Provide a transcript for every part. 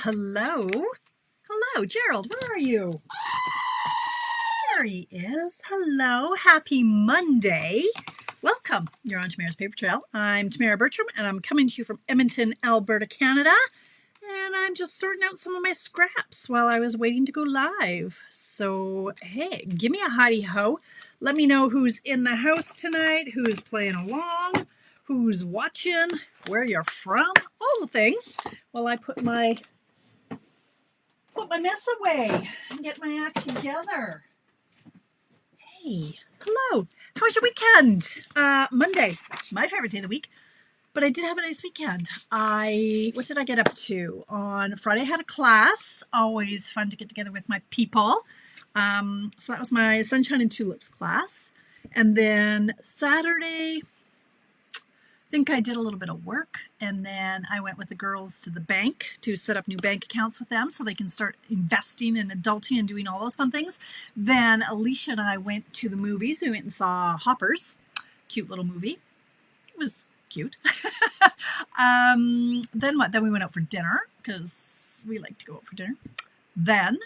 Hello. Hello, Gerald. Where are you? There he is. Hello. Happy Monday. Welcome. You're on Tamara's Paper Trail. I'm Tamara Bertram, and I'm coming to you from Edmonton, Alberta, Canada. And I'm just sorting out some of my scraps while I was waiting to go live. So, hey, give me a hidey-ho. Let me know who's in the house tonight, who's playing along, who's watching, where you're from, all the things, while I put my mess away and get my act together. Hey, hello. How was your weekend? Monday, my favorite day of the week. But I did have a nice weekend. What did I get up to? On Friday I had a class. Always fun to get together with my people. So that was my Sunshine and Tulips class. And then Saturday, I think I did a little bit of work, and then I went with the girls to the bank to set up new bank accounts with them so they can start investing and adulting and doing all those fun things. Then Alicia and I went to the movies. We went and saw Hoppers. Cute little movie. It was cute. Then what? Then we went out for dinner because we like to go out for dinner. Then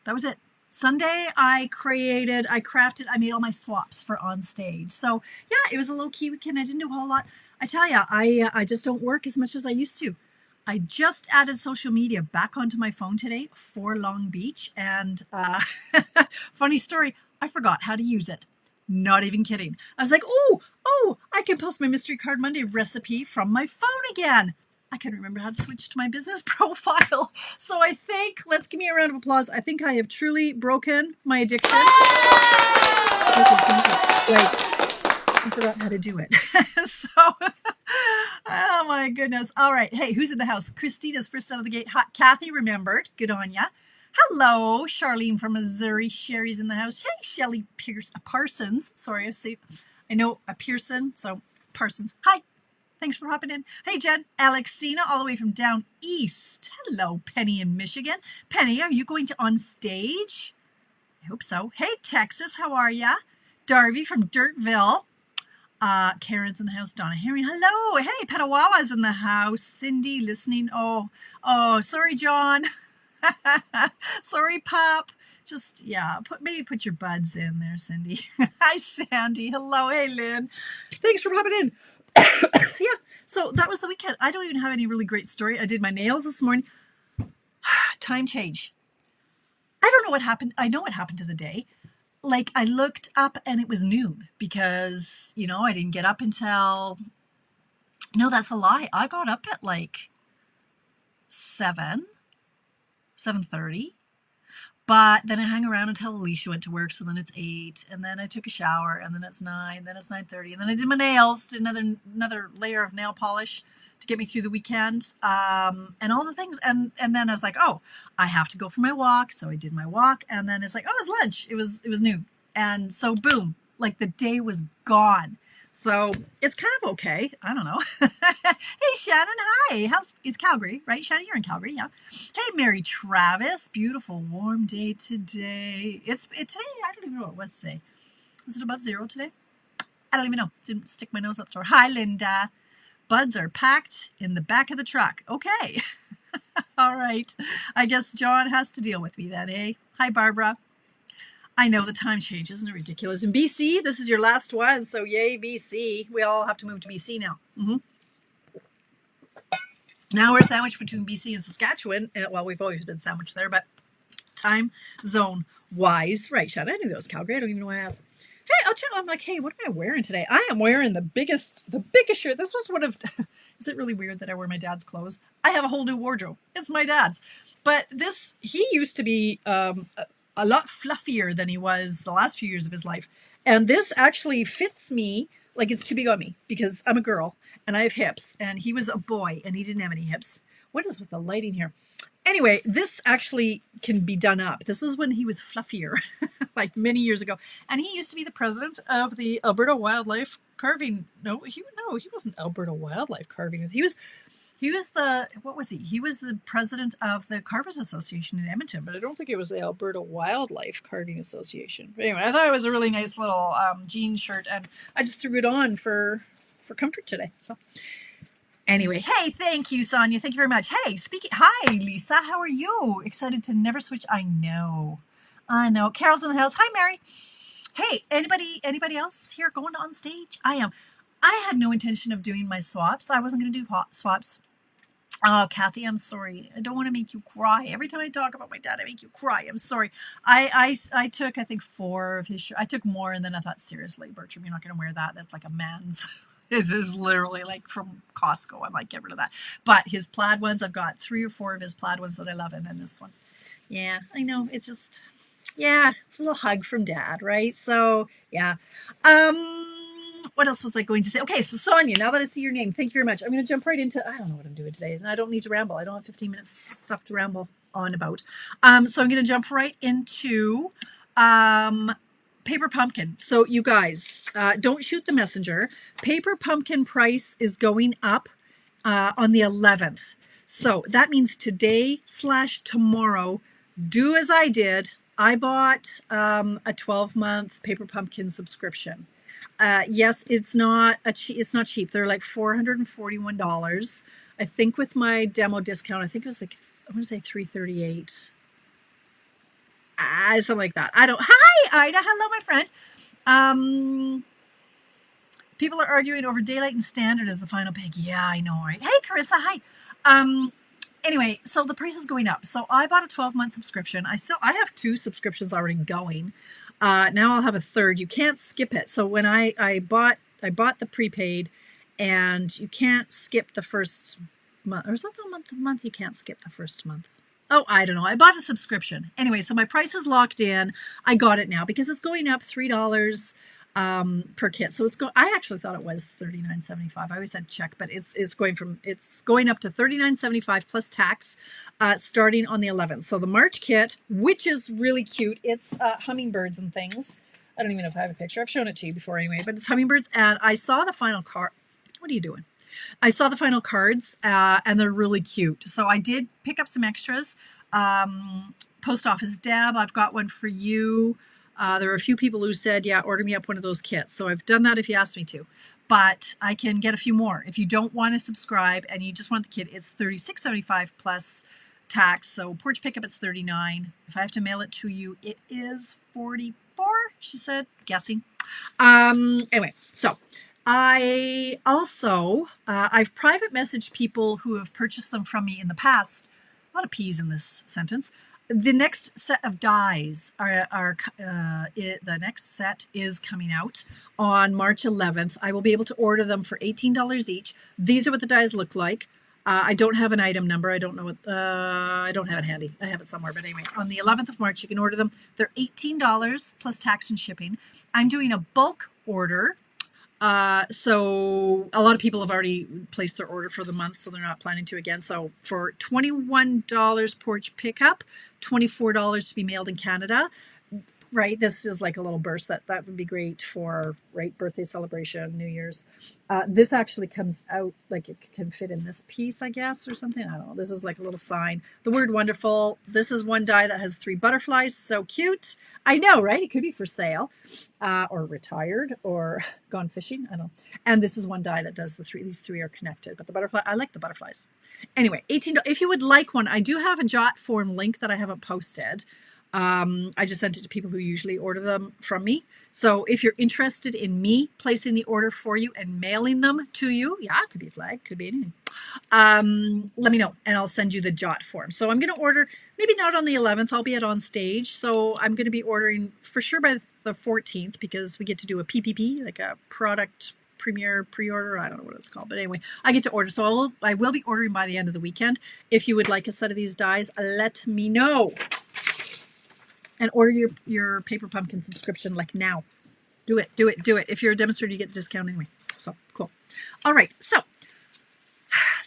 that was it. Sunday, I made all my swaps for on stage. So yeah, it was a low-key weekend. I didn't do a whole lot. I tell you, I just don't work as much as I used to. I just added social media back onto my phone today for Long Beach. And funny story, I forgot how to use it. Not even kidding. I was like, oh, I can post my Mystery Card Monday recipe from my phone again. I couldn't remember how to switch to my business profile. So I think, let's give me a round of applause. I think I have truly broken my addiction. Wait, I forgot how to do it. So, oh my goodness. All right. Hey, who's in the house? Christina's first out of the gate. Hot. Kathy remembered. Good on ya. Hello, Charlene from Missouri. Sherry's in the house. Hey, Shelly Parsons. Sorry, I know a Pearson, so Parsons. Hi. Thanks for hopping in. Hey, Jen. Alexina, all the way from down east. Hello, Penny in Michigan. Penny, are you going to on stage? I hope so. Hey, Texas, how are ya? Darby from Dirtville. Karen's in the house. Donna Herring. Hello. Hey, Petawawa's in the house. Cindy listening. Oh, sorry, John. Sorry, Pop. Just, yeah, maybe put your buds in there, Cindy. Hi, Sandy. Hello. Hey, Lynn. Thanks for popping in. Yeah, so that was the weekend. I don't even have any really great story. I did my nails this morning. Time change. I don't know what happened. I know what happened to the day. Like, I looked up and it was noon because, I didn't get up until, no, that's a lie. I got up at like 7:30. But then I hang around until Alicia went to work, so then it's 8, and then I took a shower, and then it's 9, then it's 9:30, and then I did my nails, did another layer of nail polish to get me through the weekend, and all the things, and then I was like, oh, I have to go for my walk, so I did my walk, and then it's like, oh, it's lunch, it was noon, and so boom, like the day was gone. So it's kind of okay. I don't know. Hey, Shannon. Hi. It's Calgary, right? Shannon, you're in Calgary. Yeah. Hey, Mary Travis. Beautiful warm day today. Today. I don't even know what it was today. Was it above 0 today? I don't even know. Didn't stick my nose out the door. Hi, Linda. Buds are packed in the back of the truck. Okay. All right. I guess John has to deal with me then, eh? Hi, Barbara. I know the time change, isn't it ridiculous? In BC, this is your last one, so yay, BC. We all have to move to BC now. Now we're sandwiched between BC and Saskatchewan. Well, we've always been sandwiched there, but time zone wise, right, Shannon? I knew that was Calgary. I don't even know why I asked. Hey, I'll check. I'm like, hey, what am I wearing today? I am wearing the biggest shirt. This was one of, is it really weird that I wear my dad's clothes? I have a whole new wardrobe. It's my dad's. But he used to be a lot fluffier than he was the last few years of his life. And this actually fits me, like it's too big on me because I'm a girl and I have hips, and he was a boy and he didn't have any hips. What is with the lighting here? Anyway, this actually can be done up. This was when he was fluffier, like many years ago. And he used to be the president of the Alberta Wildlife Carving. No, he wasn't Alberta Wildlife Carving. He was what was he? He was the president of the Carvers Association in Edmonton, but I don't think it was the Alberta Wildlife Carving Association. But anyway, I thought it was a really nice little jean shirt, and I just threw it on for comfort today. So Anyway, hey, thank you, Sonia. Thank you very much. Hey, hi, Lisa. How are you? Excited to never switch. I know. Carol's in the house. Hi, Mary. Hey, anybody else here going on stage? I am. I had no intention of doing my swaps. I wasn't going to do swaps. Oh, Kathy, I'm sorry. I don't want to make you cry. Every time I talk about my dad, I make you cry. I'm sorry. I took, I think, 4 of his shirts. I took more, and then I thought, seriously, Bertram, you're not going to wear that. That's like a man's. It is literally like from Costco. I'm like, get rid of that. But his plaid ones, I've got 3 or 4 of his plaid ones that I love, and then this one. Yeah, I know. It's just, yeah, it's a little hug from Dad, right? So, yeah. What else was I going to say? Okay, so Sonia, now that I see your name, thank you very much. I'm going to jump right into, I don't know what I'm doing today, and I don't need to ramble. I don't have 15 minutes stuff to ramble on about. So I'm going to jump right into Paper Pumpkin. So you guys, don't shoot the messenger. Paper Pumpkin price is going up on the 11th. So that means today/tomorrow, do as I did. I bought a 12-month Paper Pumpkin subscription. Yes, it's not cheap. They're like $441. I think with my demo discount, I think it was like, I want to say $338. Something like that. Hi, Ida. Hello, my friend. People are arguing over daylight and standard as the final pick. Yeah, I know, right? Hey, Carissa. Hi. Anyway, so the price is going up. So I bought a 12-month subscription. I have 2 subscriptions already going. Now I'll have a 3rd. You can't skip it. So when I bought the prepaid, and you can't skip the first month. Or is that the month you can't skip the first month? Oh, I don't know. I bought a subscription. Anyway, so my price is locked in. I got it now because it's going up $3 per kit. So I actually thought it was $39.75. I always had check, but it's going up to $39.75 plus tax, starting on the 11th. So the March kit, which is really cute, it's hummingbirds and things. I don't even know if I have a picture. I've shown it to you before anyway, but it's hummingbirds. And I saw the final card. What are you doing? I saw the final cards, and they're really cute. So I did pick up some extras. Post Office Deb, I've got one for you. There were a few people who said, yeah, order me up one of those kits. So I've done that if you asked me to. But I can get a few more. If you don't want to subscribe and you just want the kit, it's $36.75 plus tax. So porch pickup, it's $39. If I have to mail it to you, it is $44, she said, guessing. Anyway, so I also, I've private messaged people who have purchased them from me in the past. A lot of P's in this sentence. The next set of dies the next set is coming out on March 11th. I will be able to order them for $18 each. These are what the dies look like. I don't have an item number. I don't know what, I don't have it handy. I have it somewhere, but anyway, on the 11th of March, you can order them. They're $18 plus tax and shipping. I'm doing a bulk order. So a lot of people have already placed their order for the month, so they're not planning to again. So for $21 porch pickup, $24 to be mailed in Canada. Right, this is like a little burst that would be great for, right, birthday celebration, New Year's. This actually comes out like it can fit in this piece, I guess, or something. I don't know. This is like a little sign. The word wonderful. This is one die that has 3 butterflies. So cute. I know, right? It could be for sale, or retired, or gone fishing. I don't know. And this is one die that does the 3. These 3 are connected, but the butterfly, I like the butterflies. Anyway, $18. If you would like one, I do have a Jot form link that I haven't posted. I just sent it to people who usually order them from me. So if you're interested in me placing the order for you and mailing them to you, yeah, it could be a flag, could be anything. Let me know and I'll send you the Jot form. So I'm going to order, maybe not on the 11th, I'll be at on stage. So I'm going to be ordering for sure by the 14th because we get to do a PPP, like a product premiere pre-order. I don't know what it's called, but anyway, I get to order. So I will be ordering by the end of the weekend. If you would like a set of these dies, let me know. And order your Paper Pumpkin subscription like now. Do it. If you're a demonstrator, you get the discount anyway. So cool. All right. So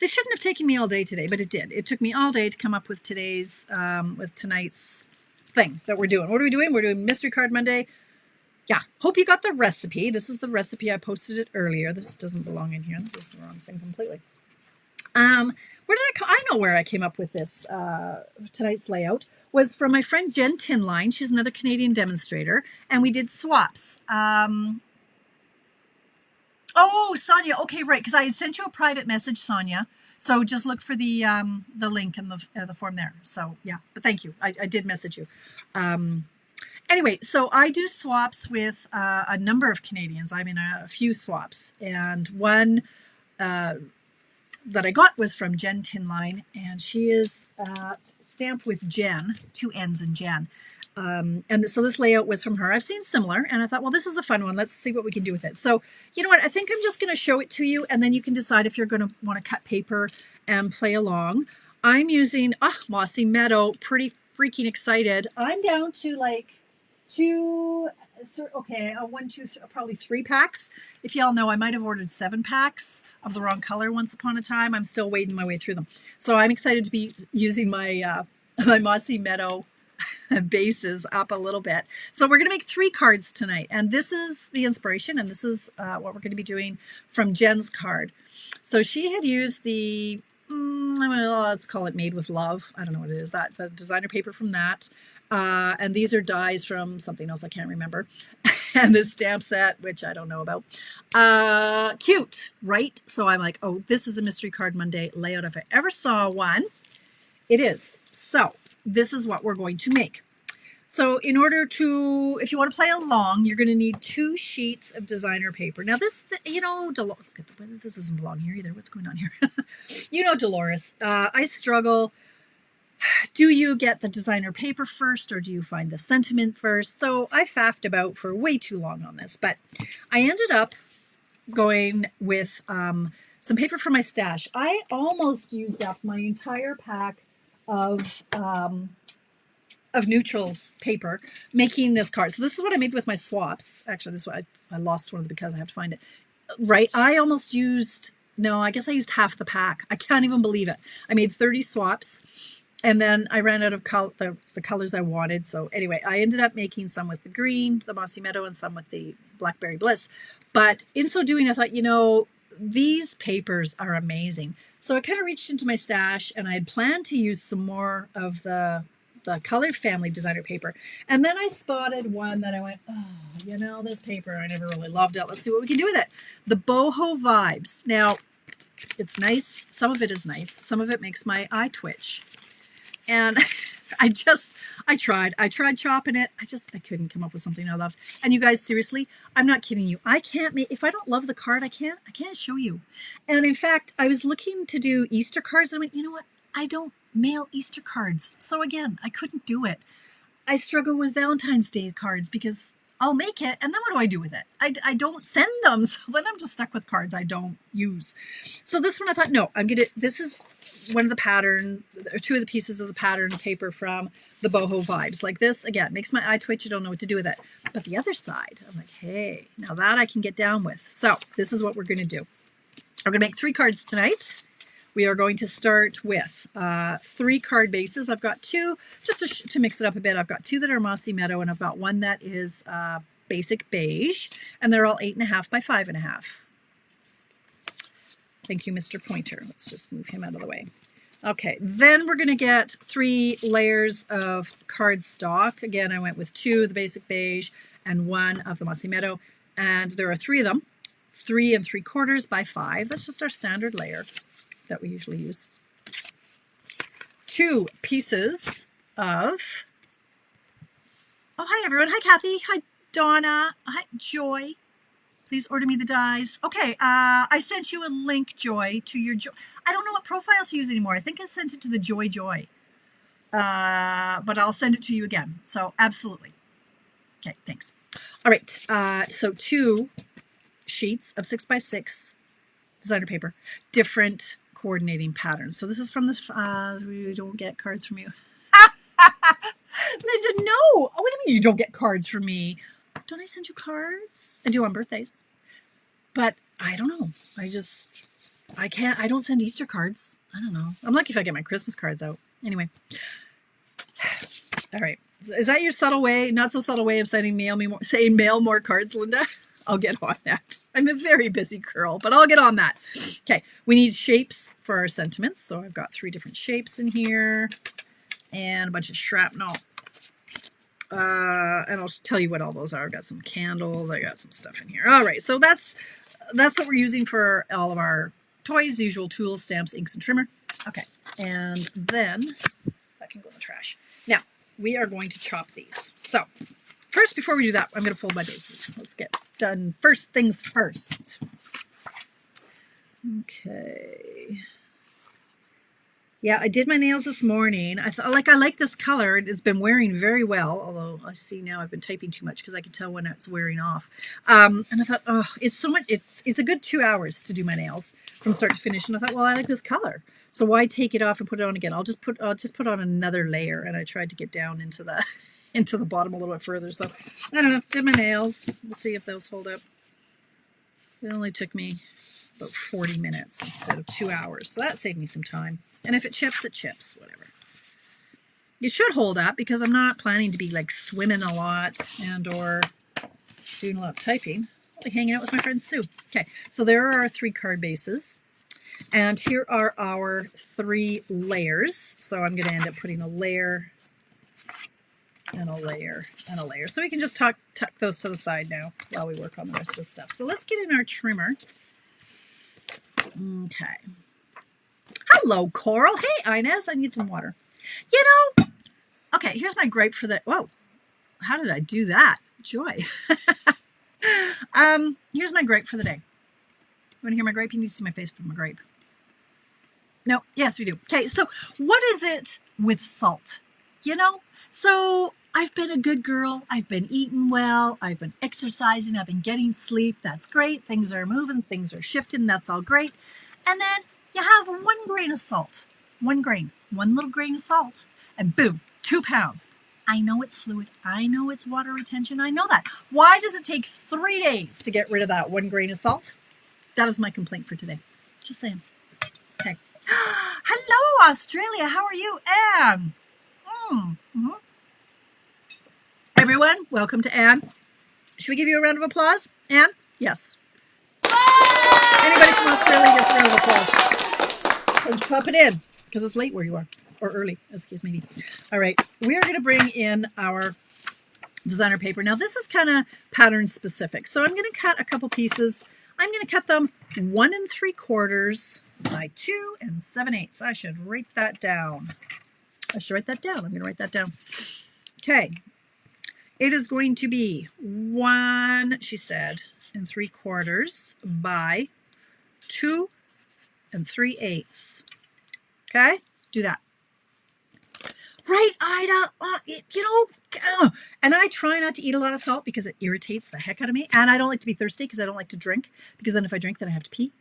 this shouldn't have taken me all day today, but it did. It took me all day to come up with tonight's thing that we're doing. What are we doing? We're doing Mystery Card Monday. Yeah. Hope you got the recipe. This is the recipe. I posted it earlier. This doesn't belong in here. This is the wrong thing completely. Where did I know where I came up with this. Tonight's layout was from my friend Jen Tinline. She's another Canadian demonstrator, and we did swaps. Oh, Sonia. Okay, right. Because I sent you a private message, Sonia. So just look for the link in the form there. So yeah, but thank you. I did message you. Anyway, so I do swaps with a number of Canadians. I'm in a few swaps, and one that I got was from Jen Tinline, and she is at Stamp with Jen, 2 N's in Jen. And so this layout was from her. I've seen similar, and I thought, well, this is a fun one. Let's see what we can do with it. So, you know what? I think I'm just going to show it to you, and then you can decide if you're going to want to cut paper and play along. I'm using Mossy Meadow. Pretty freaking excited. I'm down to like one, two, probably 3 packs. If y'all know, I might have ordered 7 packs of the wrong color once upon a time. I'm still wading my way through them. So I'm excited to be using my my Mossy Meadow bases up a little bit. So we're going to make 3 cards tonight, and this is the inspiration, and this is what we're going to be doing from Jen's card. So she had used the let's call it Made with Love. I don't know what it is, that the designer paper from that. And these are dies from something else I can't remember. And this stamp set, which I don't know about. Cute, right? So I'm like, oh, this is a Mystery Card Monday layout. If I ever saw one, it is. So this is what we're going to make. So in order to, if you want to play along, you're going to need 2 sheets of designer paper. Now this, you know, this doesn't belong here either. What's going on here? You know, Dolores, I struggle. Do you get the designer paper first, or do you find the sentiment first? So I faffed about for way too long on this, but I ended up going with some paper from my stash. I almost used up my entire pack of neutrals paper making this card. So this is what I made with my swaps. Actually, this is what I lost one of the because I have to find it. Right, I almost used, no, I guess I used half the pack. I can't even believe it. I made 30 swaps. And then I ran out of the colors I wanted. So anyway, I ended up making some with the green, the Mossy Meadow, and some with the Blackberry Bliss. But in so doing, I thought, you know, these papers are amazing. So I kind of reached into my stash, and I had planned to use some more of the Color Family designer paper. And then I spotted one that I went, oh, you know, this paper, I never really loved it. Let's see what we can do with it. The Boho Vibes. Now, it's nice. Some of it is nice. Some of it makes my eye twitch. And I tried chopping it. I couldn't come up with something I loved. And you guys, seriously, I'm not kidding you. I can't make, if I don't love the card, I can't show you. And in fact, I was looking to do Easter cards, and I went, you know what? I don't mail Easter cards. So again, I couldn't do it. I struggle with Valentine's Day cards because I'll make it, and then what do I do with it? I don't send them, so then I'm just stuck with cards I don't use. So this one I thought, no, this is one of the pattern, or 2 of the pieces of the pattern paper from the Boho Vibes. Like this, again, makes my eye twitch. You don't know what to do with it. But the other side, I'm like, hey, now that I can get down with. So this is what we're going to do. We're going to make 3 cards tonight. We are going to start with 3 card bases. I've got 2, just to mix it up a bit. I've got 2 that are Mossy Meadow, and I've got 1 that is basic beige, and they're all 8.5 by 5.5. Thank you, Mr. Pointer. Let's just move him out of the way. Okay, then we're going to get 3 layers of cardstock. Again, I went with 2 of the basic beige and 1 of the Mossy Meadow, and there are 3 of them, 3 3/4 by 5. That's just our standard layer that we usually use. 2 pieces of, oh, hi everyone. Hi, Kathy. Hi, Donna. Hi, Joy. Please order me the dies. Okay, I sent you a link, Joy, to your Joy. I don't know what profile to use anymore. I think I sent it to the Joy. But I'll send it to you again. So absolutely. Okay, thanks. All right, so 2 sheets of 6 by 6 designer paper, different coordinating patterns. So this is from this, we don't get cards from you. Linda, no. Oh, what do you mean you don't get cards from me? Don't I send you cards? I do on birthdays. But I don't know. I don't send Easter cards. I don't know. I'm lucky if I get my Christmas cards out. Anyway. All right. Is that your subtle way, not so subtle way of saying mail more cards, Linda? I'll get on that. I'm a very busy girl, but I'll get on that. Okay. We need shapes for our sentiments. So I've got 3 different shapes in here and a bunch of shrapnel. And I'll tell you what all those are. I've got some candles. I got some stuff in here. All right. So that's that's what we're using for all of our toys, the usual tools, stamps, inks, and trimmer. Okay, and then that can go in the trash. Now, we are going to chop these. So, first, before we do that, I'm going to fold my bases. Let's get done. First things first. Okay. Yeah, I did my nails this morning. I thought, I like this color. It's been wearing very well, although I see now I've been typing too much because I can tell when it's wearing off. And I thought, oh, it's so much. It's a good 2 hours to do my nails from start to finish. And I thought, well, I like this color, so why take it off and put it on again? I'll just put on another layer. And I tried to get down into the into the bottom a little bit further. So I don't know. Did my nails. We'll see if those hold up. It only took me about 40 minutes instead of 2 hours, so that saved me some time. And if it chips, it chips, whatever. It should hold up because I'm not planning to be like swimming a lot and or doing a lot of typing. I'll be hanging out with my friend Sue. Okay, so there are our 3 card bases. And here are our 3 layers. So I'm going to end up putting a layer and a layer and a layer. So we can just tuck those to the side now while we work on the rest of the stuff. So let's get in our trimmer. Okay. Hello, Coral. Hey, Inez. I need some water. You know, okay, here's my gripe for the... Whoa, how did I do that? Joy. Here's my gripe for the day. You want to hear my gripe? You need to see my face for my gripe. No, yes, we do. Okay, so what is it with salt? You know, so I've been a good girl. I've been eating well. I've been exercising. I've been getting sleep. That's great. Things are moving. Things are shifting. That's all great. And then you have 1 grain of salt. 1 grain. 1 little grain of salt. And boom, 2 pounds. I know it's fluid. I know it's water retention. I know that. Why does it take 3 days to get rid of that 1 grain of salt? That is my complaint for today. Just saying. Okay. Hello, Australia. How are you, Anne? Everyone, welcome to Anne. Should we give you a round of applause? Anne? Yes. Anybody from Australia gets a round of applause. Let's pop it in, because it's late where you are, or early, as the case may be. All right, we are going to bring in our designer paper. Now, this is kind of pattern specific, so I'm going to cut a couple pieces. I'm going to cut them 1 3/4 by 2 7/8. I should write that down. I'm going to write that down. Okay. It is going to be 1, she said, 3/4 by 2 3/8. Okay? Do that. Right, Ida? And I try not to eat a lot of salt because it irritates the heck out of me. And I don't like to be thirsty because I don't like to drink. Because then if I drink, then I have to pee.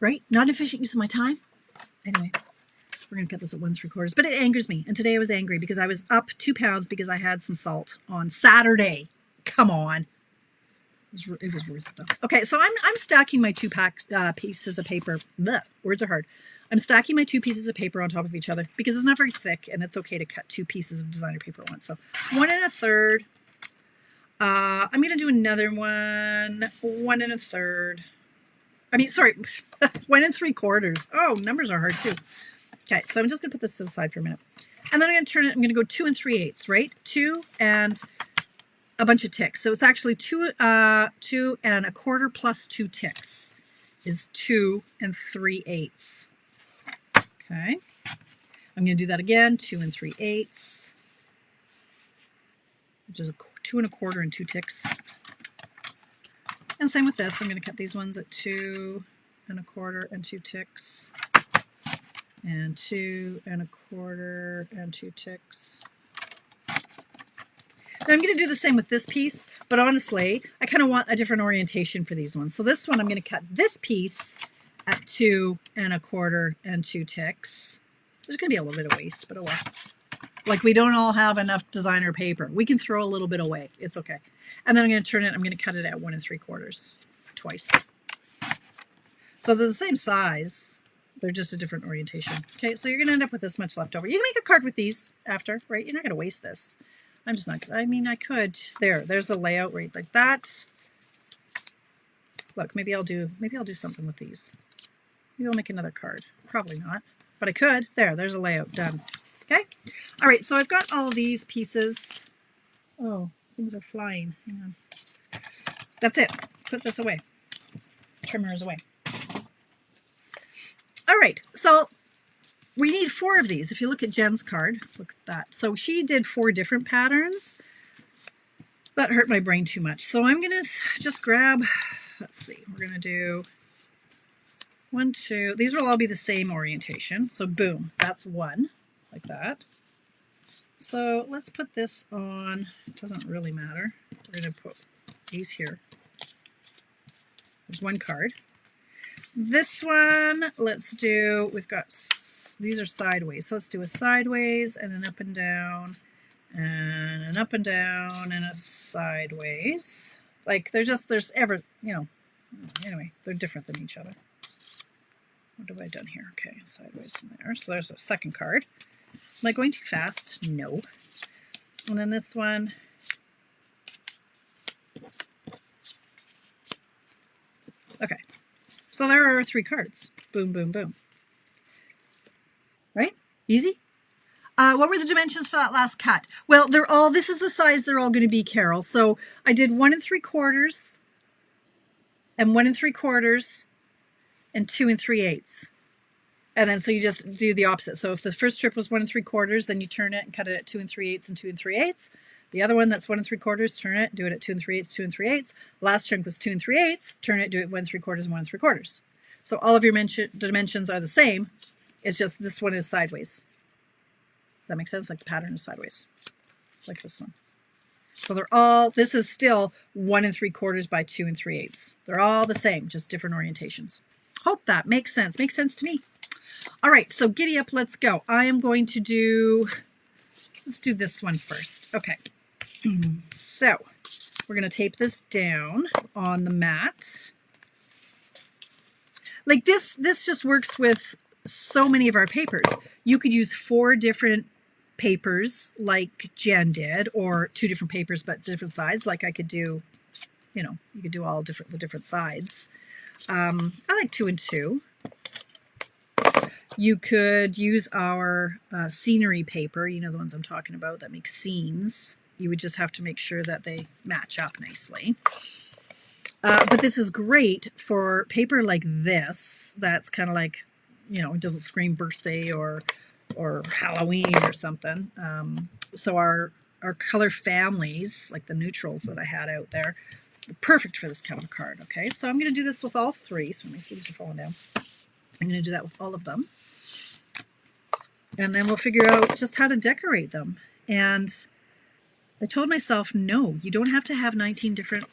Right? Not an efficient use of my time. Anyway. We're going to cut this at 1 3/4, but it angers me. And today I was angry because I was up 2 pounds because I had some salt on Saturday. Come on. It was worth it though. Okay, so I'm stacking my 2 pieces of paper. Blech, words are hard. I'm stacking my 2 pieces of paper on top of each other because it's not very thick and it's okay to cut 2 pieces of designer paper at once. So 1 1/3. I'm going to do another one. 1 1/3. I mean, sorry, 1 3/4. Oh, numbers are hard too. Okay, so I'm just going to put this to the side for a minute. And then I'm going to turn it, I'm going to go 2 3/8, right? 2 and a bunch of ticks. So it's actually 2 1/4 plus 2 ticks is 2 3/8. Okay. I'm going to do that again, 2 3/8, which is 2 1/4 and 2 ticks. And same with this. I'm going to cut these ones at 2 1/4 and 2 ticks. And 2 1/4 and 2 ticks. Now I'm going to do the same with this piece, but honestly, I kind of want a different orientation for these ones. So this one, I'm going to cut this piece at 2 1/4 and 2 ticks. There's going to be a little bit of waste, but oh well. Like we don't all have enough designer paper. We can throw a little bit away. It's okay. And then I'm going to turn it, I'm going to cut it at 1 3/4 twice. So they're the same size. They're just a different orientation. Okay, so you're going to end up with this much left over. You can make a card with these after, right? You're not going to waste this. I'm just not, I mean, I could. There's a layout right like that. Look, maybe I'll do something with these. Maybe I'll make another card. Probably not, but I could. There's a layout done. Okay. All right, so I've got all these pieces. Oh, things are flying. Hang on. That's it. Put this away. trimmer is away. All right, so we need 4 of these. If you look at Jen's card, look at that. So she did 4 different patterns. That hurt my brain too much. So I'm going to just grab, let's see, we're going to do 1, 2. These will all be the same orientation. So boom, that's 1, like that. So let's put this on, it doesn't really matter. We're going to put these here. There's 1 card. This one, let's do, we've got, these are sideways. So let's do a sideways and an up and down and an up and down and a sideways. Like they're just, there's ever, you know, anyway, they're different than each other. What have I done here? Okay, sideways from there. So there's a second card. Am I going too fast? No. And then this one. Okay. So there are 3 cards. Boom, boom, boom. Right? Easy? What were the dimensions for that last cut? Well, they're all, this is the size they're all going to be, Carol. So I did 1 3/4 and 1 3/4 and 2 3/8. And then so you just do the opposite. So if the first strip was 1 3/4, then you turn it and cut it at 2 3/8 and 2 3/8. The other one that's 1 3/4, turn it, do it at 2 3/8, 2 3/8. Last chunk was 2 3/8, turn it, do it 1 3/4 and 1 3/4. So all of your dimensions are the same. It's just this one is sideways. Does that make sense? Like the pattern is sideways, like this one. So they're all, this is still 1 3/4 by 2 3/8. They're all the same, just different orientations. Hope that makes sense. Makes sense to me. All right, so giddy up, let's go. I am going to do, let's do this one first. Okay, so we're going to tape this down on the mat. Like this just works with so many of our papers. You could use 4 different papers like Jen did, or 2 different papers but different sides. Like I could do, you know, you could do all the different sides. I like 2 and 2. You could use our scenery paper, you know, the ones I'm talking about that make scenes. You would just have to make sure that they match up nicely. But this is great for paper like this. That's kind of like, you know, it doesn't scream birthday or Halloween or something. So our color families, like the neutrals that I had out there, are perfect for this kind of card. Okay, so I'm going to do this with all 3. So my sleeves are falling down. I'm going to do that with all of them. And then we'll figure out just how to decorate them. And I told myself, no, you don't have to have 19 different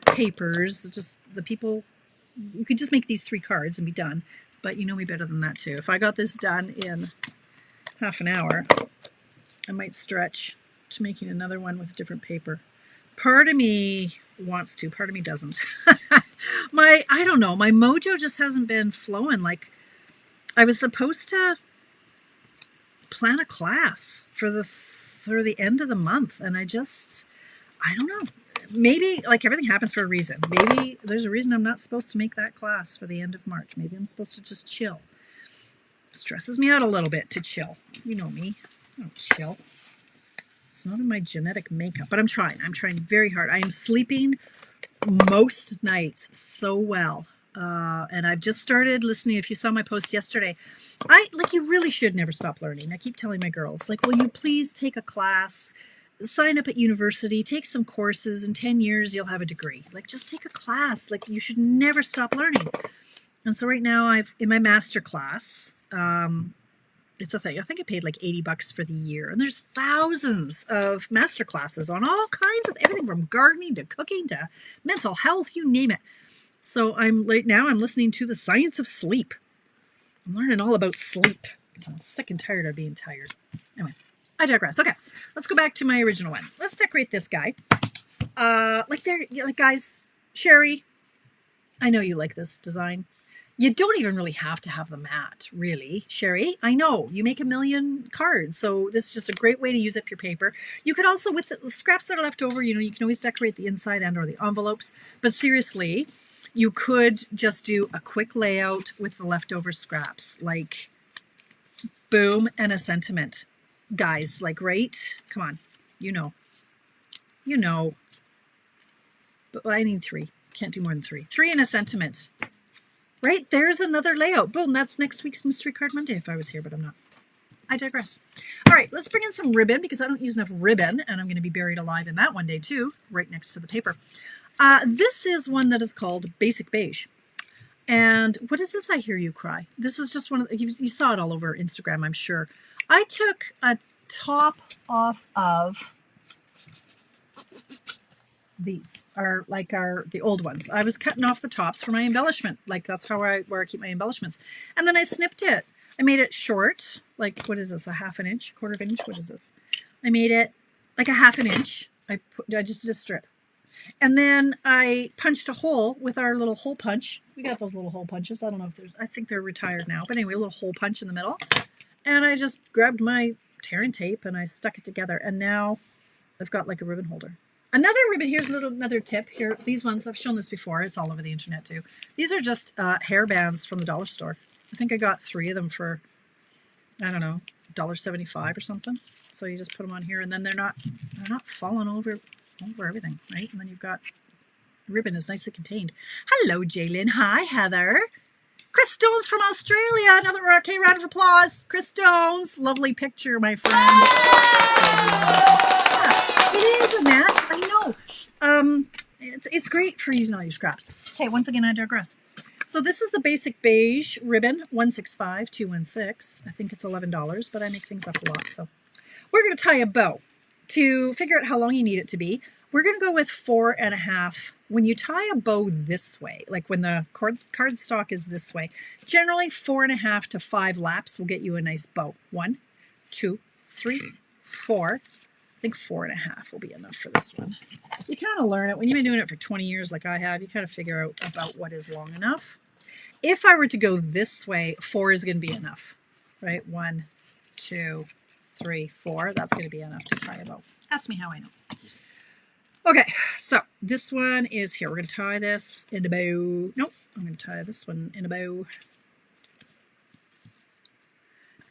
papers. It's just the people, you could just make these 3 cards and be done. But you know me better than that too. If I got this done in half an hour, I might stretch to making another one with different paper. Part of me wants to, part of me doesn't. I don't know, my mojo just hasn't been flowing. Like I was supposed to plan a class for the end of the month, and I don't know. Maybe like everything happens for a reason. Maybe there's a reason I'm not supposed to make that class for the end of March. Maybe I'm supposed to just chill. It stresses me out a little bit to chill. You know me. I don't chill. It's not in my genetic makeup, but I'm trying. I'm trying very hard. I am sleeping most nights so well. And I've just started listening. If you saw my post yesterday, you really should never stop learning. I keep telling my girls, like, will you please take a class, sign up at university, take some courses. In 10 years, you'll have a degree. Like, just take a class. Like, you should never stop learning. And so right now in my master class, it's a thing. I think I paid like $80 for the year. And there's thousands of master classes on all kinds of everything from gardening to cooking to mental health, you name it. So I'm listening to the science of sleep. I'm learning all about sleep because I'm sick and tired of being tired. Anyway, I digress. Okay, let's go back to my original one. Let's decorate this guy. Guys, Sherry, I know you like this design. You don't even really have to have the mat, really, Sherry. I know you make a million cards, so this is just a great way to use up your paper. You could also, with the scraps that are left over, you can always decorate the inside and or the envelopes. But seriously, you could just do a quick layout with the leftover scraps, like boom and a sentiment, guys. Like, right? Come on, you know. But I need 3. Can't do more than 3. 3 and a sentiment. Right? There's another layout. Boom, that's next week's Mystery Card Monday if I was here, but I'm not. I digress. All right, let's bring in some ribbon because I don't use enough ribbon, and I'm going to be buried alive in that one day too, right next to the paper. This is one that is called Basic Beige. And what is this? I hear you cry. This is just one of the, you saw it all over Instagram, I'm sure. I took a top off of these are like the old ones. I was cutting off the tops for my embellishment. Like that's how where I keep my embellishments. And then I snipped it. I made it short. Like, what is this? A half an inch, quarter of an inch? What is this? I made it like a half an inch. I just did a strip. And then I punched a hole with our little hole punch. We got those little hole punches. I don't know if I think they're retired now. But anyway, a little hole punch in the middle. And I just grabbed my tear and tape and I stuck it together. And now I've got like a ribbon holder. Another ribbon, here's another tip. Here, these ones, I've shown this before. It's all over the internet too. These are just hair bands from the dollar store. I think I got 3 of them for, I don't know, $1.75 or something. So you just put them on here and then they're not falling over everything, right? And then you've got, the ribbon is nicely contained. Hello, Jaylyn. Hi, Heather. Chris Stones from Australia. Another okay round of applause. Chris Stones. Lovely picture, my friend. Yeah, it is, Annette. I know. It's great for using all your scraps. Okay, once again, I digress. So this is the Basic Beige ribbon, 165-216. I think it's $11, but I make things up a lot. So we're going to tie a bow. To figure out how long you need it to be, we're going to go with 4.5. When you tie a bow this way, like when the cardstock is this way, generally 4.5 to 5 laps will get you a nice bow. 1, 2, 3, 4. I think 4.5 will be enough for this one. You kind of learn it. When you've been doing it for 20 years like I have, you kind of figure out about what is long enough. If I were to go this way, 4 is going to be enough, right? 1, 2, 3, 4. That's going to be enough to tie a bow. Ask me how I know. Okay, so this one is here. We're going to tie this in a bow. Nope, I'm going to tie this one in a bow.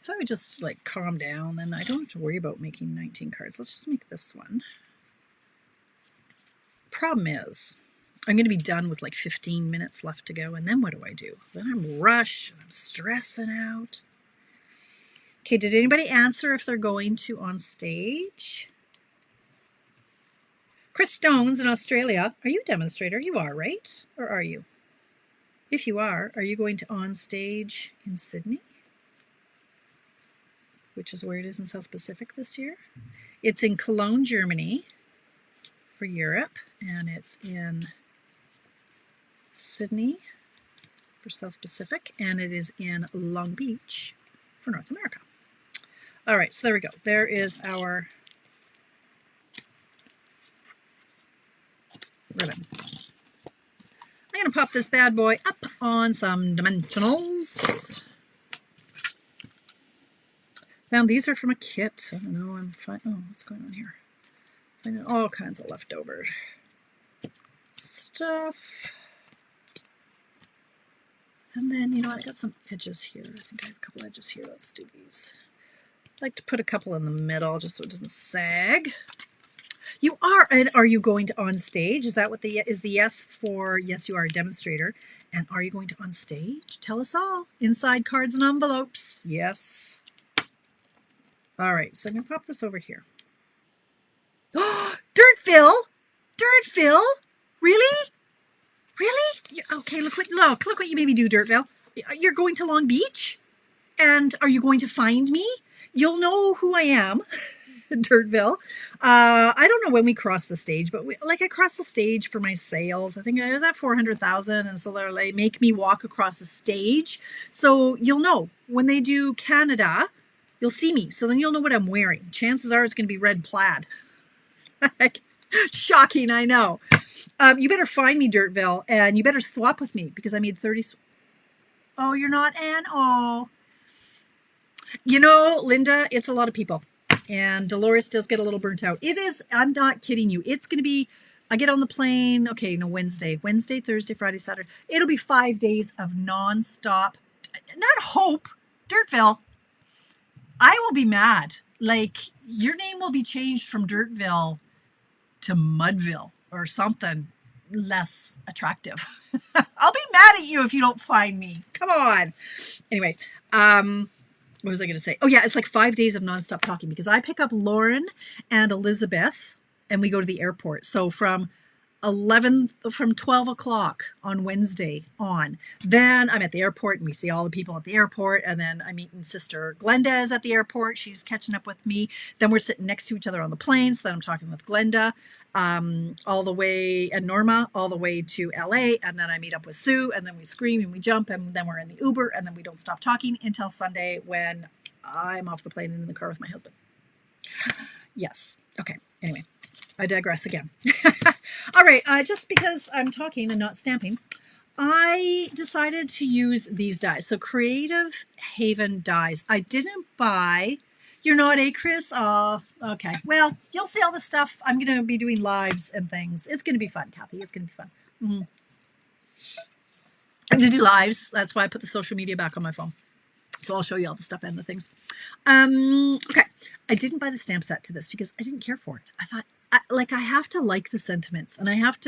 If I would just like calm down, then I don't have to worry about making 19 cards. Let's just make this one. Problem is, I'm going to be done with like 15 minutes left to go, and then what do? Then I'm rushed, I'm stressing out. Okay, did anybody answer if they're going to on stage? Chris Stones in Australia. Are you a demonstrator? You are, right? Or are you? If you are you going to on stage in Sydney? Which is where it is in South Pacific this year. It's in Cologne, Germany for Europe, and it's in Sydney for South Pacific, and it is in Long Beach for North America. All right, so there we go. There is our ribbon. I'm going to pop this bad boy up on some dimensionals. Found these are from a kit. I don't know. I'm fine. Oh, what's going on here? Finding all kinds of leftover stuff. And then, you know, I got some edges here. I think I have a couple edges here. Let's do these. I like to put a couple in the middle just so it doesn't sag. You are, and are you going to on stage? Is that what is the yes for yes, you are a demonstrator? And are you going to on stage? Tell us all. Inside cards and envelopes. Yes. All right, so I'm going to pop this over here. Oh, Dirtville! Dirtville! Really? Really? Okay, look what you made me do, Dirtville. You're going to Long Beach? And are you going to find me? You'll know who I am, Dirtville. I don't know when we crossed the stage, but I crossed the stage for my sales. I think I was at 400,000, and so they're like, make me walk across the stage. So you'll know when they do Canada. You'll see me, so then you'll know what I'm wearing. Chances are it's going to be red plaid. Shocking, I know. You better find me, Dirtville, and you better swap with me because I made 30. Oh, you're not, Anne? Oh. You know, Linda, it's a lot of people. And Dolores does get a little burnt out. It is, I'm not kidding you. It's going to be, I get on the plane, okay, no, Wednesday, Thursday, Friday, Saturday. It'll be 5 days of nonstop, not hope, Dirtville. I will be mad. Like, your name will be changed from Dirtville to Mudville or something. less attractive. I'll be mad at you if you don't find me. Come on. Anyway, what was I going to say? Oh yeah, it's like 5 days of nonstop talking because I pick up Lauren and Elizabeth and we go to the airport. So from 12 o'clock on Wednesday on, then I'm at the airport and we see all the people at the airport, and then I'm meeting Sister Glenda is at the airport. She's catching up with me. Then we're sitting next to each other on the plane. So then I'm talking with Glenda all the way, and Norma all the way to LA, and then I meet up with Sue, and then we scream and we jump, and then we're in the Uber, and then we don't stop talking until Sunday when I'm off the plane and in the car with my husband. Yes. Okay. Anyway, I digress again. All right. Just because I'm talking and not stamping, I decided to use these dies. So Creative Haven dies. I didn't buy. You're not, Chris? Oh, okay. Well, you'll see all the stuff. I'm going to be doing lives and things. It's going to be fun, Kathy. It's going to be fun. I'm going to do lives. That's why I put the social media back on my phone. So I'll show you all the stuff and the things. Okay. I didn't buy the stamp set to this because I didn't care for it. I thought, I have to like the sentiments, and I've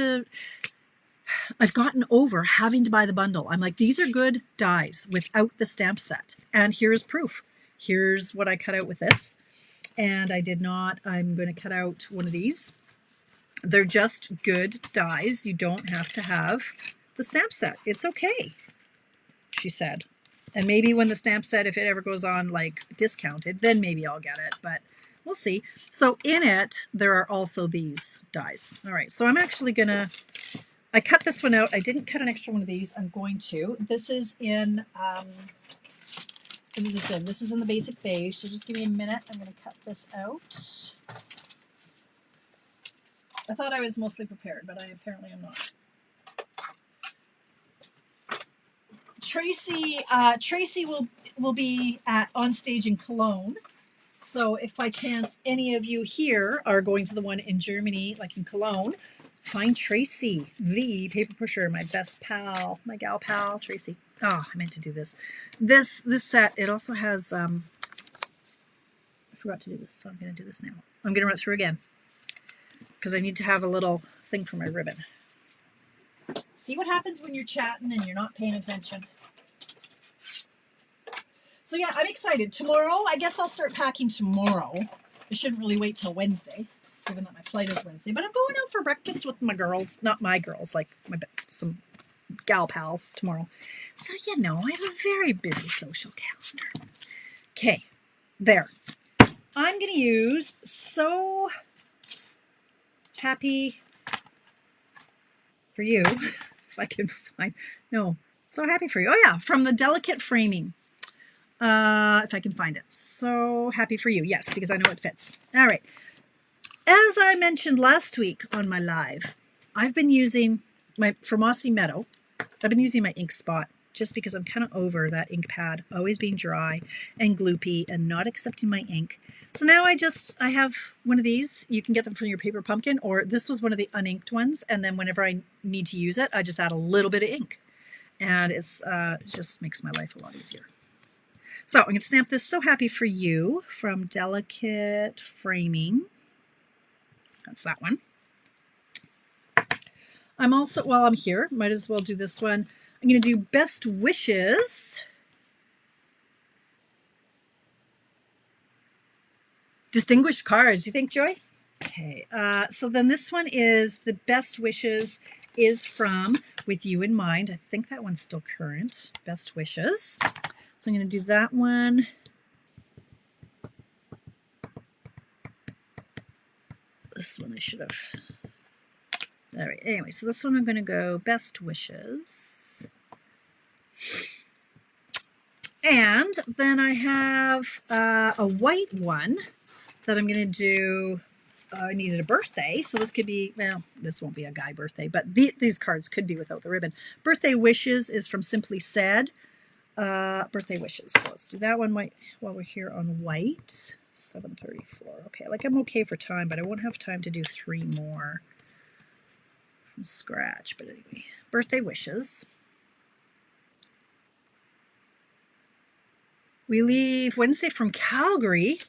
gotten over having to buy the bundle. I'm like, these are good dies without the stamp set. And here's proof. Here's what I cut out with this. And I did not, I'm going to cut out one of these. They're just good dies. You don't have to have the stamp set. It's okay, she said. And maybe when the stamp set, if it ever goes on like discounted, then maybe I'll get it, but we'll see. So in it, there are also these dies. All right, so I'm actually gonna, I cut this one out. I didn't cut an extra one of these. I'm going to. This is in, what is this in? This is in the basic beige, so just give me a minute. I'm gonna cut this out. I thought I was mostly prepared, but I apparently am not. Tracy will be on stage in Cologne. So if by chance any of you here are going to the one in Germany, like in Cologne, find Tracy, the paper pusher, my best pal, my gal pal, Tracy. Oh, I meant to do this. This set, it also has, I forgot to do this, so I'm going to do this now. I'm going to run it through again because I need to have a little thing for my ribbon. See what happens when you're chatting and you're not paying attention. So yeah, I'm excited. Tomorrow, I guess I'll start packing tomorrow. I shouldn't really wait till Wednesday, given that my flight is Wednesday. But I'm going out for breakfast with my girls. Not my girls, like some gal pals tomorrow. So, you know, I have a very busy social calendar. Okay, there. I'm going to use So Happy for You, if I can find, no, So Happy for You. Oh yeah, from the Delicate Framing. If I can find it. So Happy for You. Yes, because I know it fits. All right. As I mentioned last week on my live, I've been using my, for Mossy Meadow, I've been using my ink spot just because I'm kind of over that ink pad always being dry and gloopy and not accepting my ink. So now I have one of these. You can get them from your paper pumpkin, or this was one of the uninked ones. And then whenever I need to use it, I just add a little bit of ink. And it's just makes my life a lot easier. So I'm going to stamp this So Happy for You from Delicate Framing. That's that one. I'm also, while I'm here, might as well do this one. I'm going to do Best Wishes. Distinguished cards, you think, Joy? Okay, so then this one is the Best Wishes is from With You in Mind. I think that one's still current. Best Wishes. So I'm going to do that one. This one I should have. All right, anyway, so this one I'm going to go Best Wishes. And then I have a white one that I'm going to do. I needed a birthday, so this could be, well, this won't be a guy birthday, but these cards could be without the ribbon. Birthday Wishes is from Simply Said. Birthday Wishes. So let's do that one while we're here on white. 7:34. Okay, like I'm okay for time, but I won't have time to do 3 more from scratch. But anyway, Birthday Wishes. We leave Wednesday from Calgary.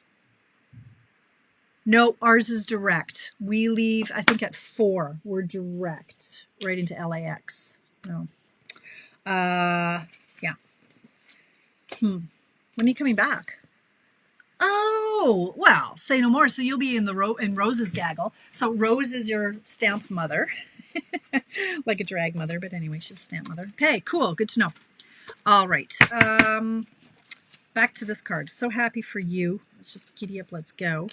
No, ours is direct. We leave, I think, at 4. We're direct right into LAX. No. Yeah. When are you coming back? Oh, well, say no more. So you'll be in Rose's gaggle. So Rose is your stamp mother. Like a drag mother, but anyway, she's a stamp mother. Okay, cool. Good to know. All right. Back to this card. So happy for you. Let's just giddy up. Let's go.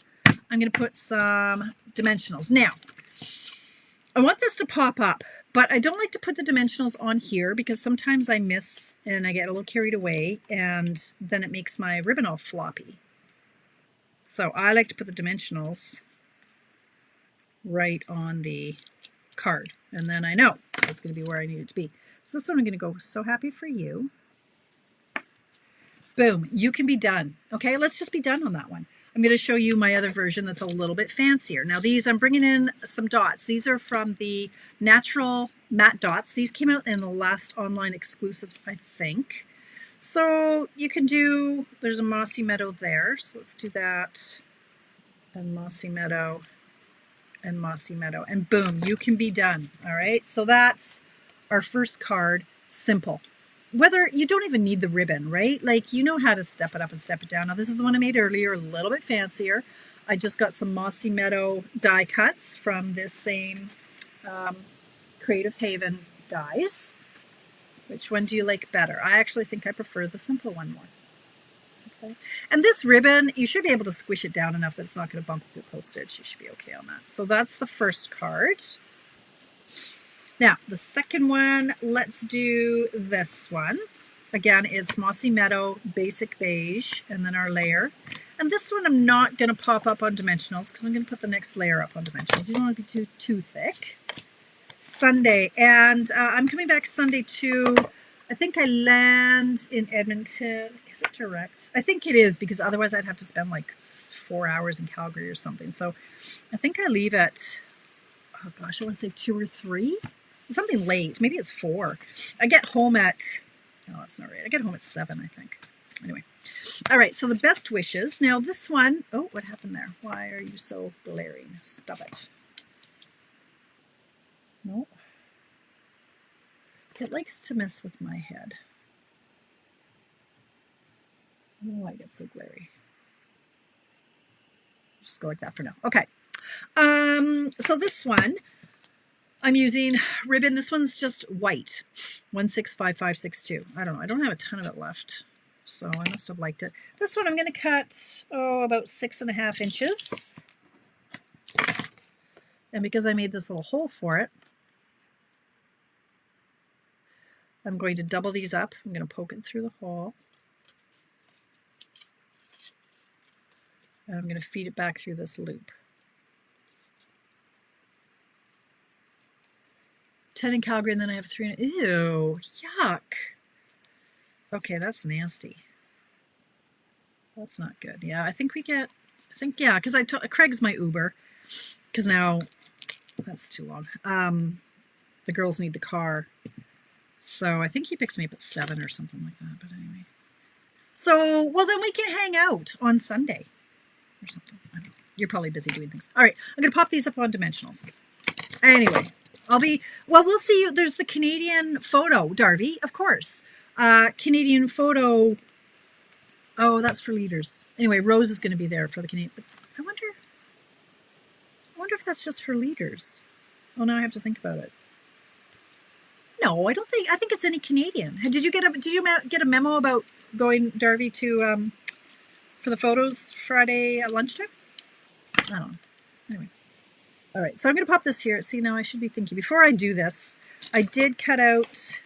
I'm going to put some dimensionals. Now, I want this to pop up, but I don't like to put the dimensionals on here because sometimes I miss and I get a little carried away, and then it makes my ribbon all floppy. So I like to put the dimensionals right on the card, and then I know that's going to be where I need it to be. So this one I'm going to go, so happy for you. Boom, you can be done. Okay, let's just be done on that one. I'm going to show you my other version that's a little bit fancier. Now these, I'm bringing in some dots. These are from the Natural Matte Dots. These came out in the last online exclusives, I think. So you can do, there's a Mossy Meadow there. So let's do that. And Mossy Meadow. And Mossy Meadow. And boom, you can be done. All right. So that's our first card. Simple. Whether you don't even need the ribbon, right? Like, you know how to step it up and step it down. Now, this is the one I made earlier, a little bit fancier. I just got some Mossy Meadow die cuts from this same Creative Haven dies. Which one do you like better? I actually think I prefer the simple one more. Okay. And this ribbon, you should be able to squish it down enough that it's not going to bump up your postage. You should be okay on that. So that's the first card. Now, the second one, let's do this one. Again, it's Mossy Meadow, Basic Beige, and then our layer. And this one I'm not going to pop up on dimensionals because I'm going to put the next layer up on dimensionals. You don't want to be too thick. Sunday, and I'm coming back Sunday too. I think I land in Edmonton. Is it direct? I think it is, because otherwise I'd have to spend like 4 hours in Calgary or something. So I think I leave at, oh gosh, I want to say 2 or 3. Something late. Maybe it's 4. I get home at, no, that's not right. I get home at 7, I think. Anyway. All right, so the best wishes. Now this one, oh, what happened there? Why are you so glaring? Stop it. No. It likes to mess with my head. I don't know why it gets so glary. Just go like that for now. Okay. So this one, I'm using ribbon. This one's just white. 165562. I don't know. I don't have a ton of it left, so I must have liked it. This one I'm going to cut, about 6.5 inches. And because I made this little hole for it, I'm going to double these up. I'm going to poke it through the hole. And I'm going to feed it back through this loop. 10 in Calgary, and then I have 3 in, ew, yuck. Okay, that's nasty. That's not good. Yeah, I think yeah, because Craig's my Uber, because now, that's too long. The girls need the car. So I think he picks me up at 7 or something like that. But anyway. So, well, then we can hang out on Sunday or something. I don't know. You're probably busy doing things. All right. I'm going to pop these up on dimensionals. Anyway, we'll see you. There's the Canadian photo, Darby, of course. Canadian photo. Oh, that's for leaders. Anyway, Rose is going to be there for the Canadian. But I wonder if that's just for leaders. Oh, now I have to think about it. No, I don't think. I think it's any Canadian. Did you get a memo about going, Darby, to for the photos Friday at lunchtime? I don't know. Anyway, all right. So I'm going to pop this here. See, now I should be thinking before I do this. I did cut out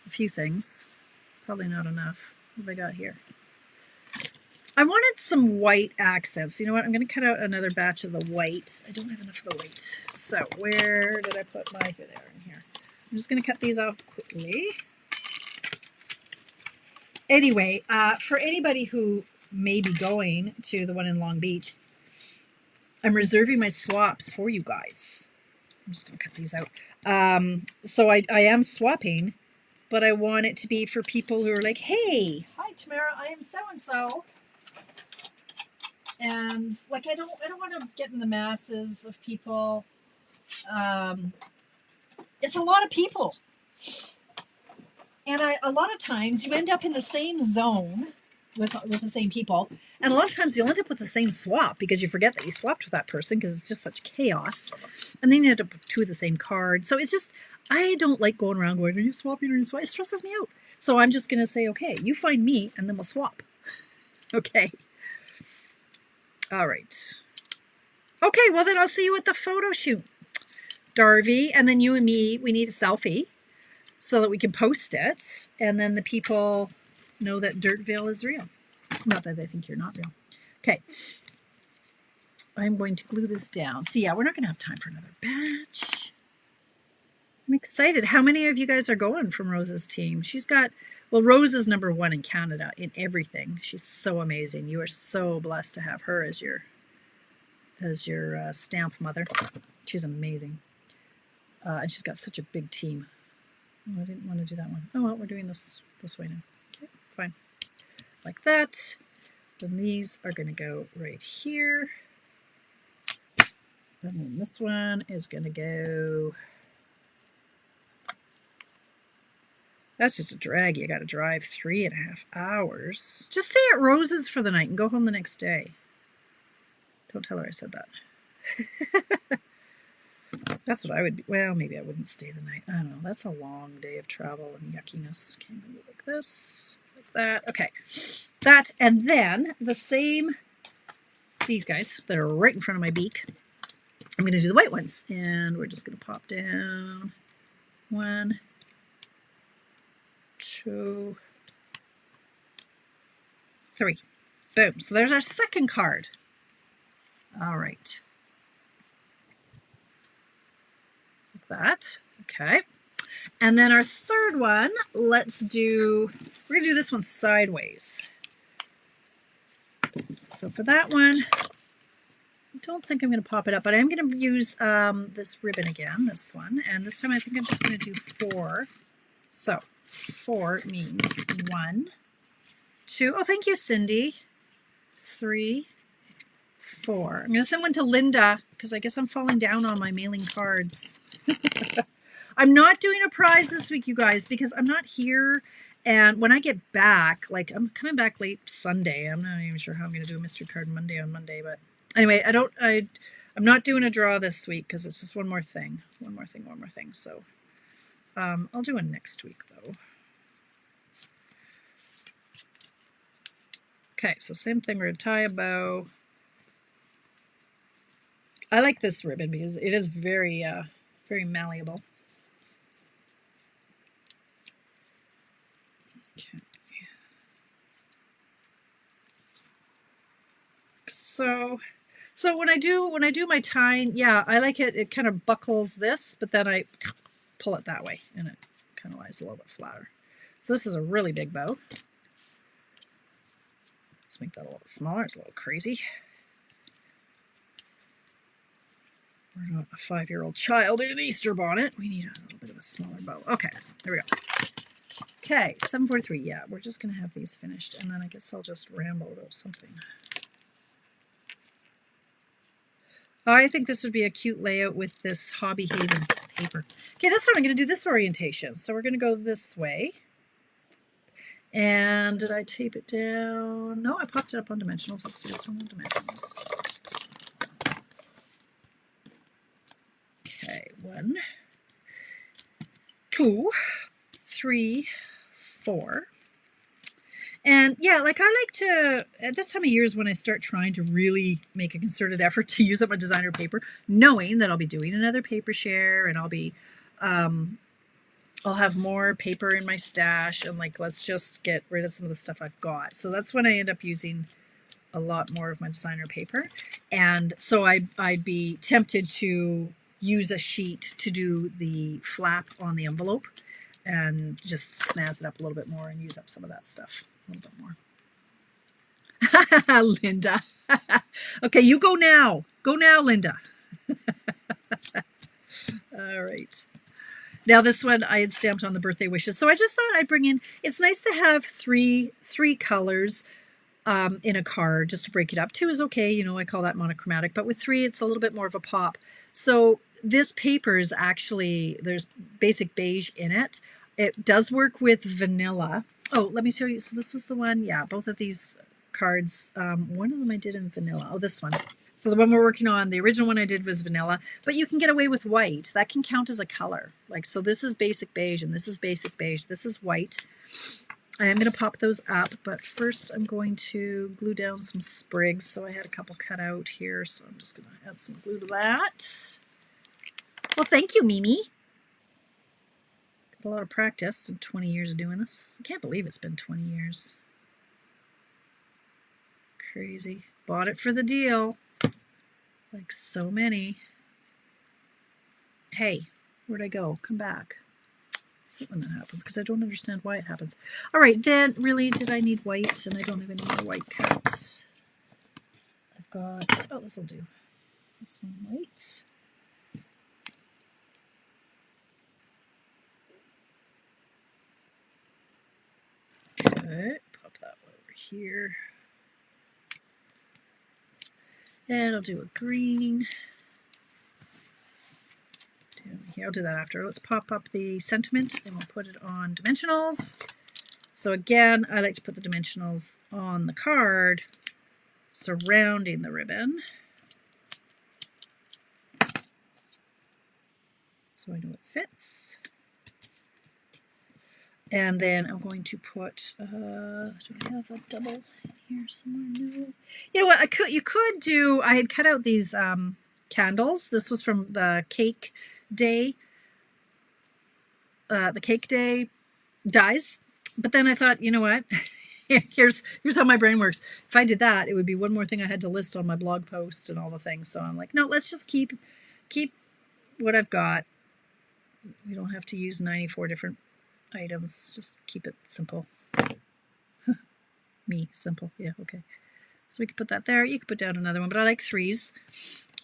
a few things. Probably not enough. What have I got here? I wanted some white accents. You know what? I'm going to cut out another batch of the white. I don't have enough of the white. So where did I put my? There, in here. I'm just going to cut these off quickly. Anyway, for anybody who may be going to the one in Long Beach, I'm reserving my swaps for you guys. I'm just going to cut these out. So I am swapping, but I want it to be for people who are like, hey, hi, Tamara, I am so-and-so. And like I don't want to get in the masses of people. It's a lot of people, and a lot of times you end up in the same zone with the same people, and a lot of times you'll end up with the same swap because you forget that you swapped with that person because it's just such chaos, and then you end up with two of the same card. So it's just, I don't like going around going, are you swapping or are you swapping? It stresses me out. So I'm just gonna say, okay, you find me and then we'll swap. Okay. All right. Okay, well then I'll see you at the photo shoot, Darby, and then you and me, we need a selfie so that we can post it, and then the people know that Dirtville is real. Not that they think you're not real. Okay. I'm going to glue this down. So yeah, we're not going to have time for another batch. I'm excited. How many of you guys are going from Rose's team? She's got, well, Rose is #1 in Canada in everything. She's so amazing. You are so blessed to have her as your stamp mother. She's amazing. And she's got such a big team. Oh, I didn't want to do that one. Oh, well, we're doing this way now. Okay, fine. Like that. Then these are going to go right here. And then this one is going to go... That's just a drag. You got to drive 3.5 hours. Just stay at Rose's for the night and go home the next day. Don't tell her I said that. That's what I would be. Well, maybe I wouldn't stay the night. I don't know. That's a long day of travel and yuckiness. Okay, maybe like this, like that. Okay, that, and then the same, these guys that are right in front of my beak. I'm going to do the white ones, and we're just going to pop down 1, 2, 3. Boom. So there's our second card. All right. Like that. Okay. And then our third one, we're going to do this one sideways. So for that one, I don't think I'm going to pop it up, but I'm going to use this ribbon again, this one. And this time I think I'm just going to do 4. So 4 means 1, 2. Oh, thank you, Cindy. 3, 4. I'm going to send one to Linda because I guess I'm falling down on my mailing cards. I'm not doing a prize this week, you guys, because I'm not here. And when I get back, like I'm coming back late Sunday. I'm not even sure how I'm going to do a mystery card Monday on Monday. But anyway, I'm not doing a draw this week because it's just one more thing. One more thing. So I'll do one next week, though. Okay, so same thing. We're going to tie a bow. I like this ribbon because it is very, very malleable. Okay. So when I do my tying, yeah, I like it. It kind of buckles this, but then I pull it that way, and it kind of lies a little bit flatter. So this is a really big bow. Let's make that a little smaller. It's a little crazy. We're not a 5-year-old child in an Easter bonnet. We need a little bit of a smaller bow. Okay, there we go. Okay, 743. Yeah, we're just going to have these finished, and then I guess I'll just ramble about something. I think this would be a cute layout with this Hobby Haven paper. Okay, this one I'm going to do this orientation. So we're going to go this way. And did I tape it down? No, I popped it up on dimensionals. Let's do this one on dimensionals. Okay, 1, 2, 3, 4. And yeah, like I like to, at this time of year is when I start trying to really make a concerted effort to use up my designer paper, knowing that I'll be doing another paper share and I'll be, I'll have more paper in my stash, and like, let's just get rid of some of the stuff I've got. So that's when I end up using a lot more of my designer paper. And so I'd be tempted to use a sheet to do the flap on the envelope and just snazz it up a little bit more and use up some of that stuff a little bit more. Linda. Okay, you go now. Go now, Linda. All right. Now this one I had stamped on the birthday wishes. So I just thought I'd bring in, it's nice to have three colors in a card just to break it up. 2 is okay, you know, I call that monochromatic, but with 3 it's a little bit more of a pop. So this paper is actually, there's basic beige in it. It does work with vanilla. Oh, let me show you. So this was the one, yeah, both of these cards. One of them I did in vanilla. Oh, this one. So the one we're working on, the original one I did was vanilla, but you can get away with white. That can count as a color. Like, so this is basic beige and this is basic beige. This is white. I am going to pop those up, but first I'm going to glue down some sprigs. So I had a couple cut out here, so I'm just going to add some glue to that. Well, thank you, Mimi. Got a lot of practice in 20 years of doing this. I can't believe it's been 20 years. Crazy. Bought it for the deal. Like so many. Hey, where'd I go? Come back. I hate when that happens because I don't understand why it happens. All right, then really, did I need white? And I don't have any more white cuts. I've got, oh, this will do. This one white. Okay, pop that one over here. And I'll do a green. Down here, I'll do that after. Let's pop up the sentiment and we'll put it on dimensionals. So again, I like to put the dimensionals on the card surrounding the ribbon. So I know it fits. And then I'm going to put, do I have a double in here somewhere? No. You know what, you could do, I had cut out these candles. This was from the cake day dies. But then I thought, you know what, here's how my brain works. If I did that, it would be one more thing I had to list on my blog post and all the things. So I'm like, no, let's just keep what I've got. We don't have to use 94 different items. Just keep it simple. Me, simple. Yeah, okay. So we can put that there. You can put down another one, but I like 3s.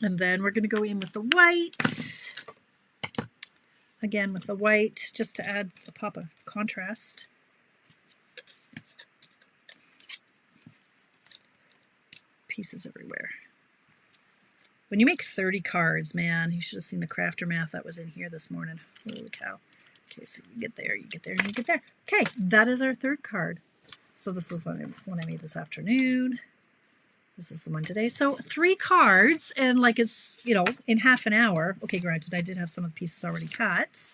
And then we're going to go in with the white. Again, with the white, just to add a pop of contrast. Pieces everywhere. When you make 30 cards, man, you should have seen the crafter math that was in here this morning. Holy cow. Okay, so you get there, you get there, and you get there. Okay, that is our third card. So this was the one I made this afternoon. This is the one today. So 3 cards, and like it's, you know, in half an hour. Okay, granted, I did have some of the pieces already cut,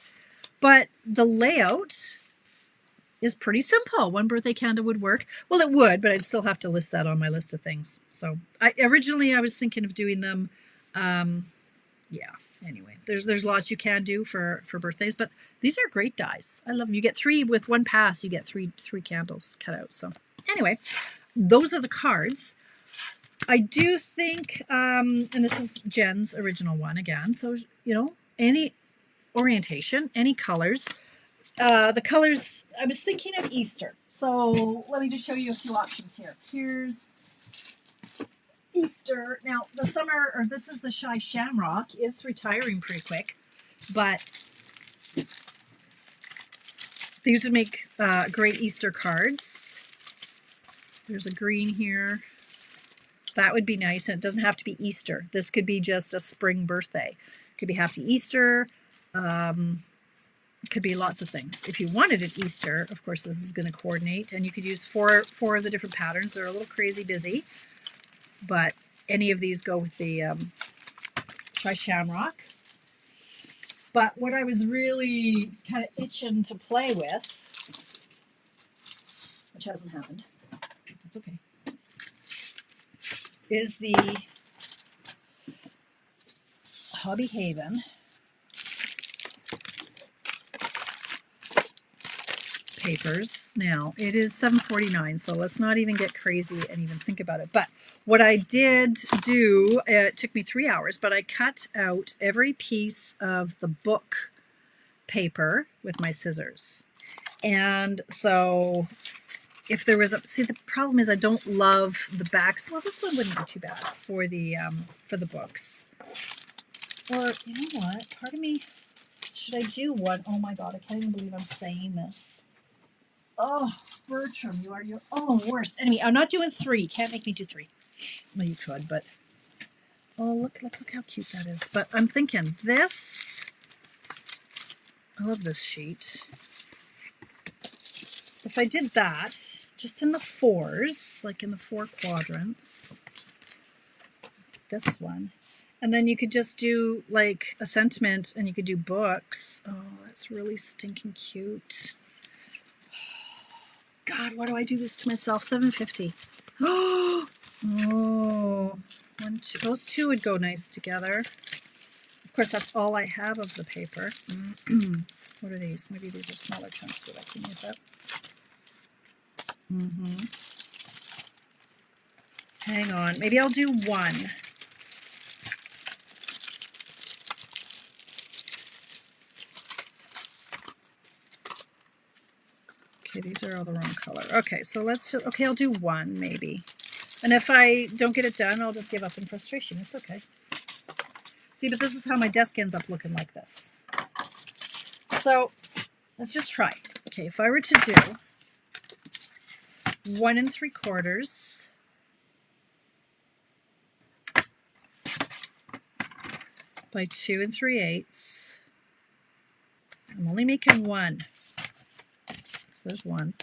but the layout is pretty simple. One birthday candle would work. Well, it would, but I'd still have to list that on my list of things. So originally I was thinking of doing them, yeah. Anyway, there's lots you can do for birthdays, but these are great dies. I love them. You get 3 with one pass. You get three candles cut out. So anyway, those are the cards. I do think, and this is Jen's original one again. So, you know, any orientation, any colors. The colors, I was thinking of Easter. So let me just show you a few options here. Here's Easter. Now, the summer, or this is the Shy Shamrock, is retiring pretty quick, but these would make great Easter cards. There's a green here. That would be nice, and it doesn't have to be Easter. This could be just a spring birthday. It could be Happy Easter. It could be lots of things. If you wanted it Easter, of course, this is going to coordinate, and you could use four of the different patterns. They're a little crazy busy, but any of these go with the Shy Shamrock. But what I was really kind of itching to play with, which hasn't happened, that's okay, is the Hobby Haven papers. Now, it is $7.49, so let's not even get crazy and even think about it. But what I did do, it took me 3 hours, but I cut out every piece of the book paper with my scissors. And so if there was a, see, the problem is I don't love the backs. Well, this one wouldn't be too bad for the books. Or, you know what, part of me, should I do one? Oh my God, I can't even believe I'm saying this. Oh, Bertram, you are your own worst enemy. I'm not doing 3. Can't make me do 3. Well, you could, but oh, look how cute that is. But I'm thinking this. I love this sheet. If I did that, just in the 4s, like in the 4 quadrants, this one, and then you could just do like a sentiment, and you could do books. Oh, that's really stinking cute. God, why do I do this to myself? $7.50. Oh, one, two. Those 2 would go nice together. Of course, that's all I have of the paper. What are these? Maybe these are smaller chunks that I can use up. Hang on. Maybe I'll do 1. Okay, these are all the wrong color. Okay, so let's just, okay, I'll do 1 maybe. And if I don't get it done, I'll just give up in frustration. It's okay. See, but this is how my desk ends up looking like this. So let's just try. Okay, if I were to do 1 3/4 by 2 3/8, I'm only making 1. So there's 1.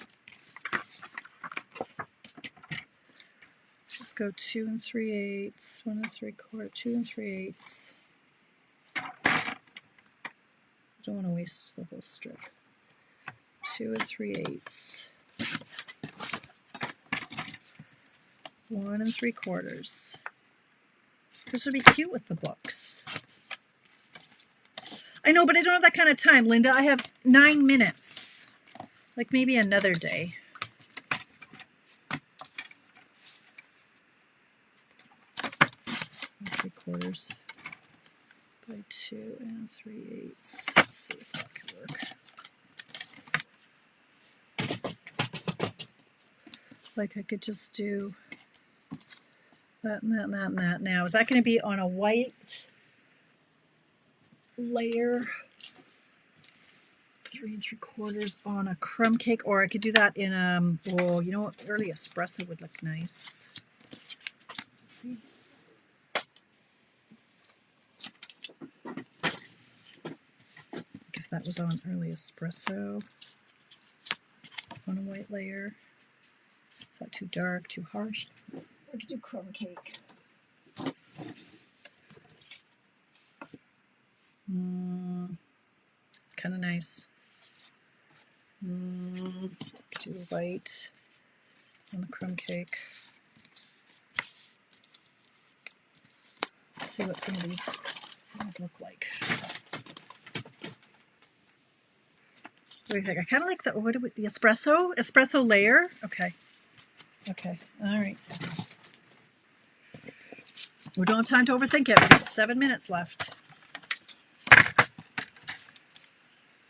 Let's go 2 3/8, 1 3/4, 2 3/8. I don't want to waste the whole strip. 2 3/8. 1 3/4. This would be cute with the books. I know, but I don't have that kind of time, Linda. I have 9 minutes. Like maybe another day. Three quarters by 2 3/8. Let's see if that could work. Like I could just do that and that and that and that. Now, is that going to be on a white layer? 3 3/4 on a crumb cake, or I could do that in oh, you know what? Early espresso would look nice. Let's see. If that was on early espresso on a white layer. Is that too dark, too harsh? I could do crumb cake. It's kind of nice. Do white on the crumb cake. Let's see what some of these things look like. What do you think? I kind of like the espresso layer. Okay. All right. We don't have time to overthink it. We have 7 minutes left.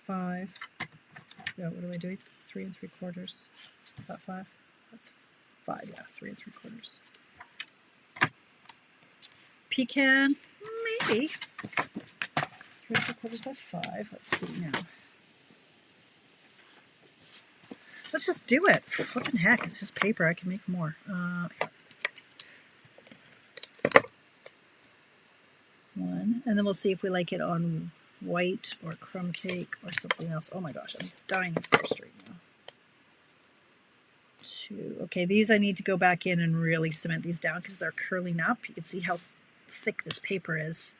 5. Yeah, what do I do? 3 3/4. Is that 5? That's 5. Yeah, 3 3/4. Pecan, maybe. 3 3/4 by 5. Let's see now. Let's just do it. Flipping heck, it's just paper. I can make more. 1, and then we'll see if we like it on white or crumb cake or something else. Oh my gosh, I'm dying of thirst right now. 2. Okay, these I need to go back in and really cement these down because they're curling up. You can see how thick this paper is.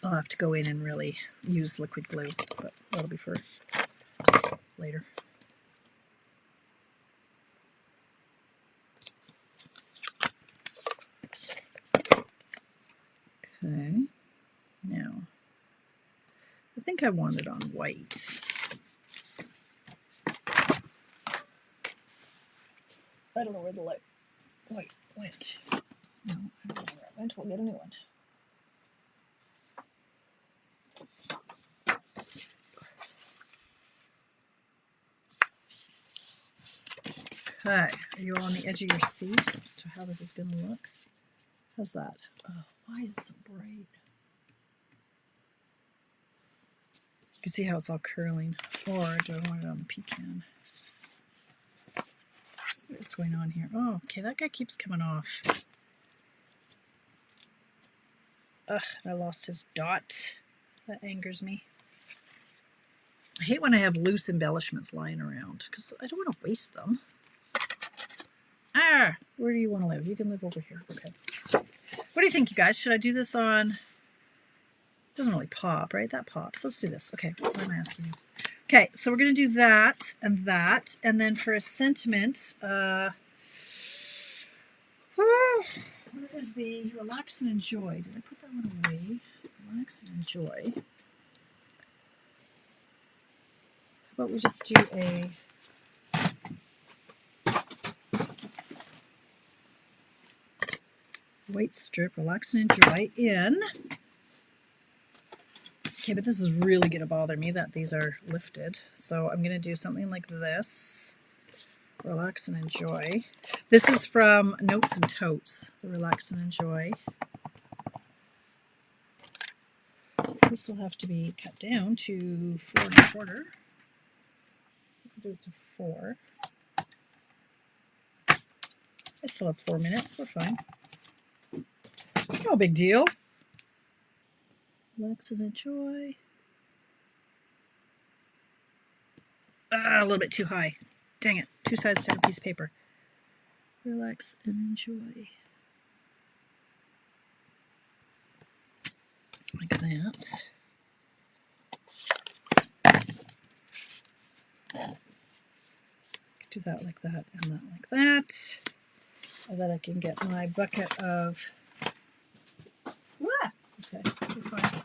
I'll have to go in and really use liquid glue, but that'll be for later. Okay, now I think I want it on white. I don't know where the light went. No, I don't know where it went. We'll get a new one. Okay, are you on the edge of your seats as to how this is going to look? How's that? Oh, why is it so bright? can see how it's all curling. Or do I want it on the pecan? What is going on here? Oh, okay, that guy keeps coming off. Ugh, I lost his dot. That angers me. I hate when I have loose embellishments lying around because I don't want to waste them. Ah, where do you want to live? You can live over here. Okay. What do you think, you guys? Should I do this on... It doesn't really pop, right? That pops. Let's do this. Okay, what am I asking you? Okay, so we're going to do that. And then for a sentiment, where is the relax and enjoy? Did I put that one away? Relax and enjoy. How about we just do a... white strip, relax and enjoy in. Okay, but this is really going to bother me that these are lifted. So I'm going to do something like this. Relax and enjoy. This is from Notes and Totes, the relax and enjoy. This will have to be cut down to 4 1/4. We'll do it to 4. I still have 4 minutes. We're fine. No big deal. Relax and enjoy. A little bit too high. Dang it. 2 sides to a piece of paper. Relax and enjoy. Like that. Do that like that and that like that. So that I can get my bucket of... Okay, we're fine.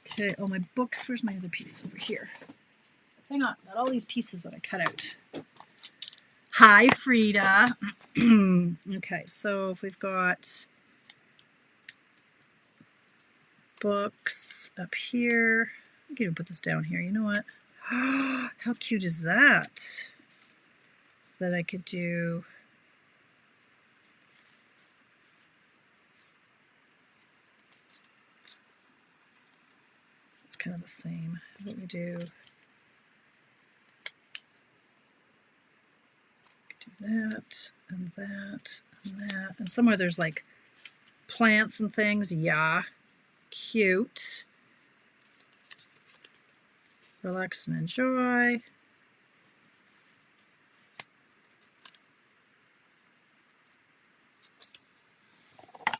Okay, oh, my books. Where's my other piece? Over here. Hang on, got all these pieces that I cut out. Hi, Frida. Okay, so if we've got books up here, I can even put this down here. You know what? How cute is that? That I could do... It's kind of the same. What we do... that and that and that, and somewhere there's like plants and things. Yeah, cute. Relax and enjoy.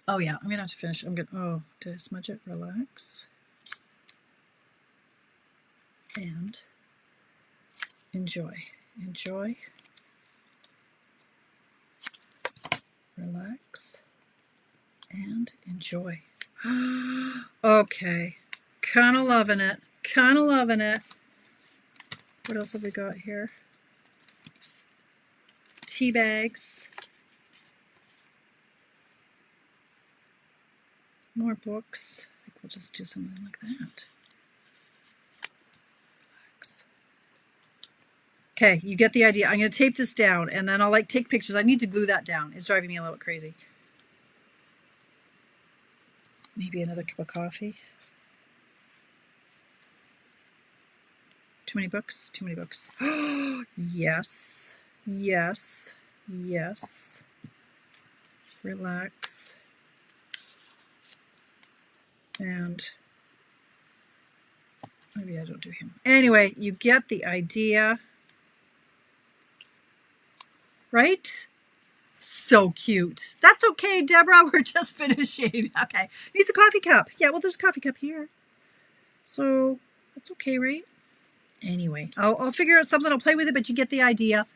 Oh yeah, I'm gonna have to finish. I'm gonna... Oh, did I smudge it? Relax and enjoy. Enjoy. Relax and enjoy. Okay, kind of loving it. Kind of loving it. What else have we got here? Tea bags. More books. I think we'll just do something like that. Relax. Okay, you get the idea. I'm going to tape this down and then I'll like take pictures. I need to glue that down. It's driving me a little bit crazy. Maybe another cup of coffee. Too many books? Too many books. Yes. Yes. Yes. Relax. And maybe I don't do him. Anyway, you get the idea. Right? So cute. That's okay, Deborah. We're just finishing. Okay. Needs a coffee cup. Yeah, well, there's a coffee cup here. So that's okay, right? Anyway, I'll figure out something. I'll play with it, but you get the idea.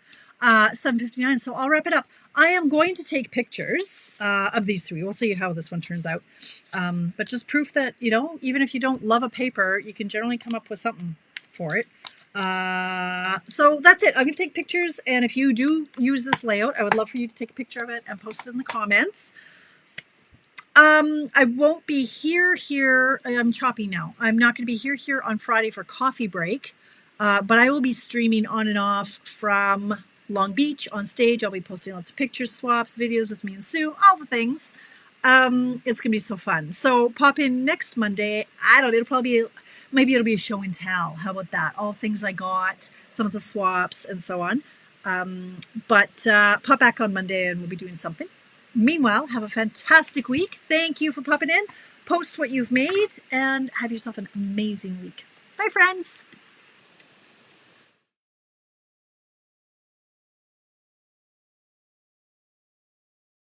7:59. So I'll wrap it up. I am going to take pictures of these 3. We'll see how this one turns out. But just proof that, you know, even if you don't love a paper, you can generally come up with something for it. So that's it. I'm going to take pictures, and if you do use this layout, I would love for you to take a picture of it and post it in the comments. I won't be here. I'm choppy now. I'm not going to be here on Friday for coffee break, but I will be streaming on and off from Long Beach on stage. I'll be posting lots of pictures, swaps, videos with me and Sue, all the things. It's gonna be so fun. So pop in next Monday. I don't know, it'll probably be, maybe it'll be a show and tell. How about that? All things I got, some of the swaps and so on. But pop back on Monday and we'll be doing something. Meanwhile, have a fantastic week. Thank you for popping in. Post what you've made and have yourself an amazing week. Bye, friends.